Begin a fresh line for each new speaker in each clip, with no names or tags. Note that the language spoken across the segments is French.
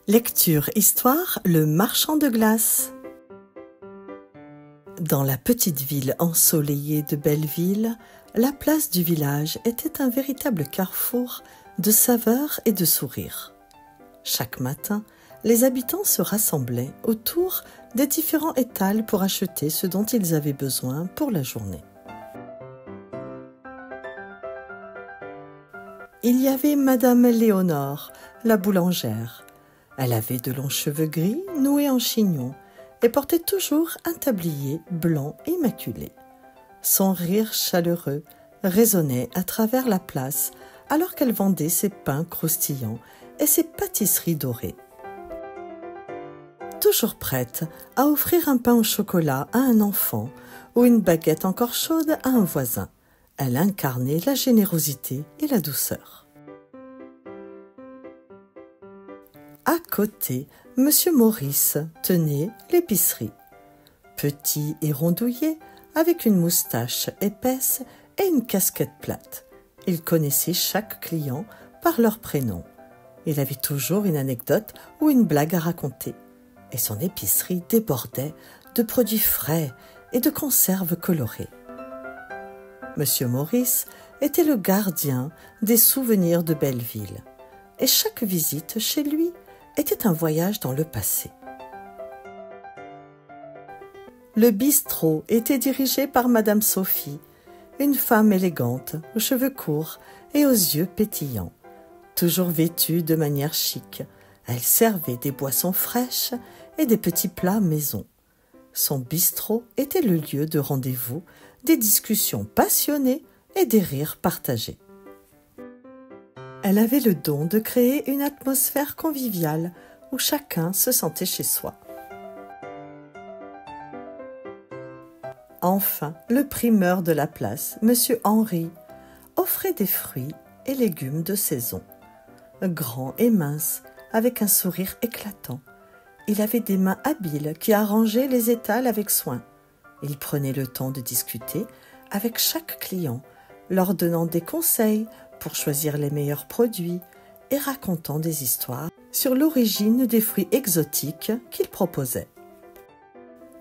Lecture Histoire, le marchand de glace. Dans la petite ville ensoleillée de Belleville, la place du village était un véritable carrefour de saveurs et de sourires. Chaque matin, les habitants se rassemblaient autour des différents étals pour acheter ce dont ils avaient besoin pour la journée. Il y avait Madame Léonore, la boulangère. Elle avait de longs cheveux gris noués en chignon et portait toujours un tablier blanc immaculé. Son rire chaleureux résonnait à travers la place alors qu'elle vendait ses pains croustillants et ses pâtisseries dorées. Toujours prête à offrir un pain au chocolat à un enfant ou une baguette encore chaude à un voisin, elle incarnait la générosité et la douceur. À côté, Monsieur Maurice tenait l'épicerie. Petit et rondouillé, avec une moustache épaisse et une casquette plate. Il connaissait chaque client par leur prénom. Il avait toujours une anecdote ou une blague à raconter. Et son épicerie débordait de produits frais et de conserves colorées. Monsieur Maurice était le gardien des souvenirs de Belleville. Et chaque visite chez lui était un voyage dans le passé. Le bistrot était dirigé par Madame Sophie, une femme élégante, aux cheveux courts et aux yeux pétillants. Toujours vêtue de manière chic, elle servait des boissons fraîches et des petits plats maison. Son bistrot était le lieu de rendez-vous, des discussions passionnées et des rires partagés. Elle avait le don de créer une atmosphère conviviale où chacun se sentait chez soi. Enfin, le primeur de la place, Monsieur Henri, offrait des fruits et légumes de saison. Grand et mince, avec un sourire éclatant, il avait des mains habiles qui arrangeaient les étals avec soin. Il prenait le temps de discuter avec chaque client, leur donnant des conseils pour choisir les meilleurs produits et racontant des histoires sur l'origine des fruits exotiques qu'il proposait.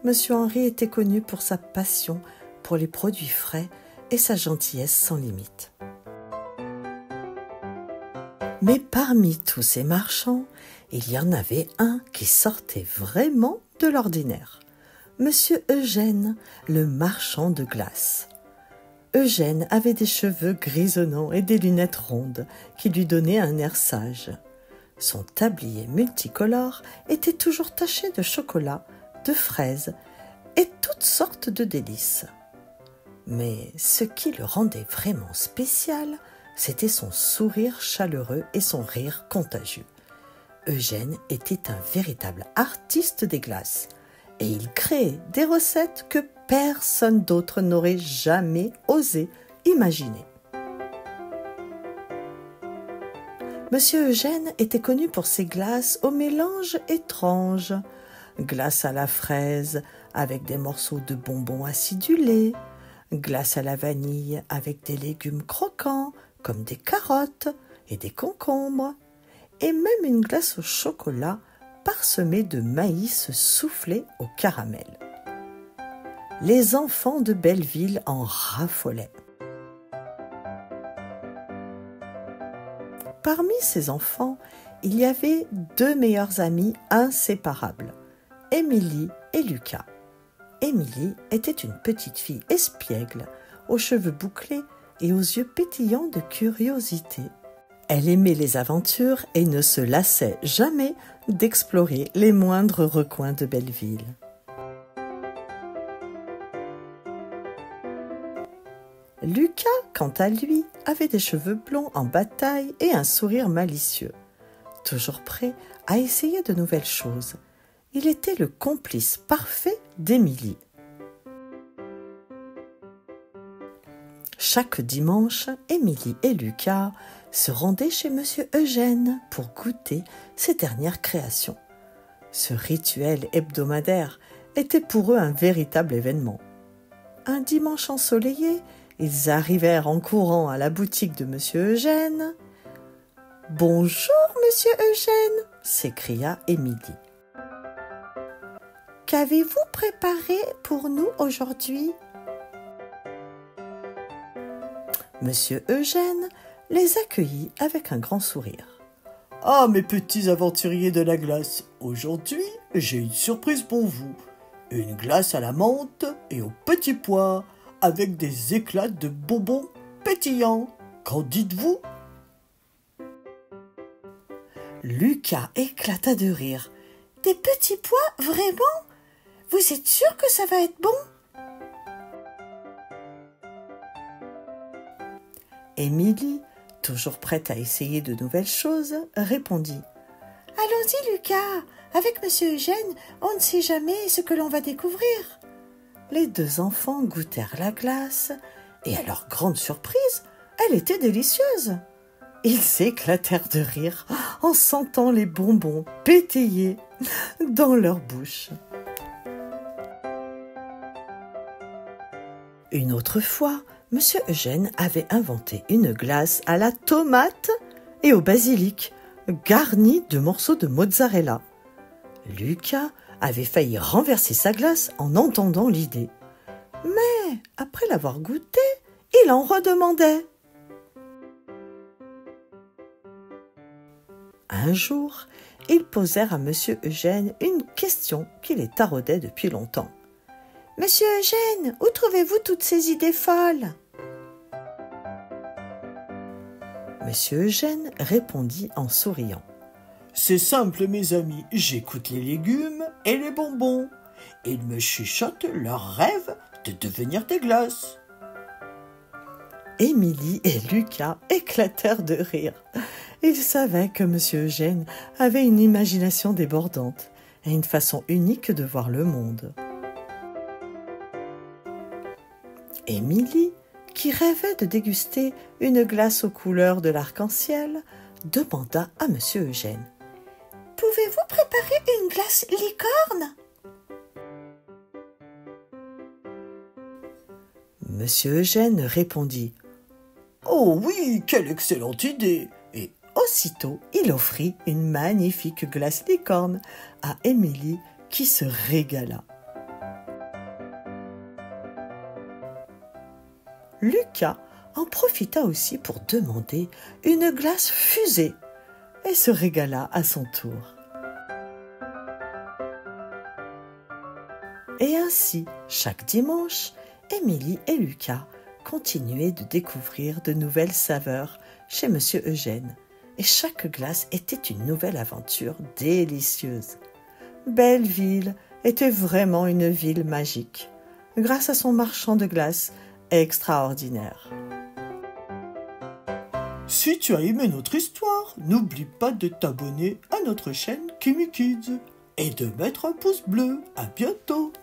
Monsieur Henri était connu pour sa passion pour les produits frais et sa gentillesse sans limite. Mais parmi tous ces marchands, il y en avait un qui sortait vraiment de l'ordinaire. Monsieur Eugène, le marchand de glace. Eugène avait des cheveux grisonnants et des lunettes rondes qui lui donnaient un air sage. Son tablier multicolore était toujours taché de chocolat, de fraises et toutes sortes de délices. Mais ce qui le rendait vraiment spécial, c'était son sourire chaleureux et son rire contagieux. Eugène était un véritable artiste des glaces et il créait des recettes que personne d'autre n'aurait jamais osé imaginer. Monsieur Eugène était connu pour ses glaces au mélange étrange. Glace à la fraise avec des morceaux de bonbons acidulés, glace à la vanille avec des légumes croquants comme des carottes et des concombres, et même une glace au chocolat parsemée de maïs soufflé au caramel. Les enfants de Belleville en raffolaient. Parmi ces enfants, il y avait deux meilleurs amis inséparables, Émilie et Lucas. Émilie était une petite fille espiègle, aux cheveux bouclés et aux yeux pétillants de curiosité. Elle aimait les aventures et ne se lassait jamais d'explorer les moindres recoins de Belleville. Lucas, quant à lui, avait des cheveux blonds en bataille et un sourire malicieux. Toujours prêt à essayer de nouvelles choses, il était le complice parfait d'Émilie. Chaque dimanche, Émilie et Lucas se rendaient chez Monsieur Eugène pour goûter ses dernières créations. Ce rituel hebdomadaire était pour eux un véritable événement. Un dimanche ensoleillé, ils arrivèrent en courant à la boutique de Monsieur Eugène. « Bonjour, Monsieur Eugène !» s'écria Émilie. Qu'avez-vous préparé pour nous aujourd'hui? Monsieur Eugène les accueillit avec un grand sourire.
Ah, mes petits aventuriers de la glace, aujourd'hui, j'ai une surprise pour vous. Une glace à la menthe et aux petits pois, avec des éclats de bonbons pétillants. Qu'en dites-vous?
Lucas éclata de rire. Des petits pois, vraiment? Vous êtes sûr que ça va être bon? Émilie, toujours prête à essayer de nouvelles choses, répondit. Allons-y, Lucas. Avec Monsieur Eugène, on ne sait jamais ce que l'on va découvrir. Les deux enfants goûtèrent la glace et à leur grande surprise, elle était délicieuse. Ils s'éclatèrent de rire en sentant les bonbons pétiller dans leur bouche. Une autre fois, Monsieur Eugène avait inventé une glace à la tomate et au basilic, garnie de morceaux de mozzarella. Lucas avait failli renverser sa glace en entendant l'idée. Mais, après l'avoir goûtée, il en redemandait. Un jour, ils posèrent à Monsieur Eugène une question qui les taraudait depuis longtemps. « Monsieur Eugène, où trouvez-vous toutes ces idées folles ?» Monsieur Eugène répondit en souriant.
« C'est simple, mes amis, j'écoute les légumes et les bonbons. Ils me chuchotent leur rêve de devenir des glaces. »
Émilie et Lucas éclatèrent de rire. Ils savaient que Monsieur Eugène avait une imagination débordante et une façon unique de voir le monde. Émilie, qui rêvait de déguster une glace aux couleurs de l'arc-en-ciel, demanda à Monsieur Eugène. « Pouvez-vous préparer une glace licorne ?» Monsieur Eugène répondit.
« Oh oui, quelle excellente idée !» Et
aussitôt, il offrit une magnifique glace licorne à Émilie qui se régala. Lucas en profita aussi pour demander une glace fusée et se régala à son tour. Et ainsi, chaque dimanche, Émilie et Lucas continuaient de découvrir de nouvelles saveurs chez Monsieur Eugène, et chaque glace était une nouvelle aventure délicieuse. Belleville était vraiment une ville magique, grâce à son marchand de glace extraordinaire.
Si tu as aimé notre histoire, n'oublie pas de t'abonner à notre chaîne Kimi Kids et de mettre un pouce bleu. À bientôt!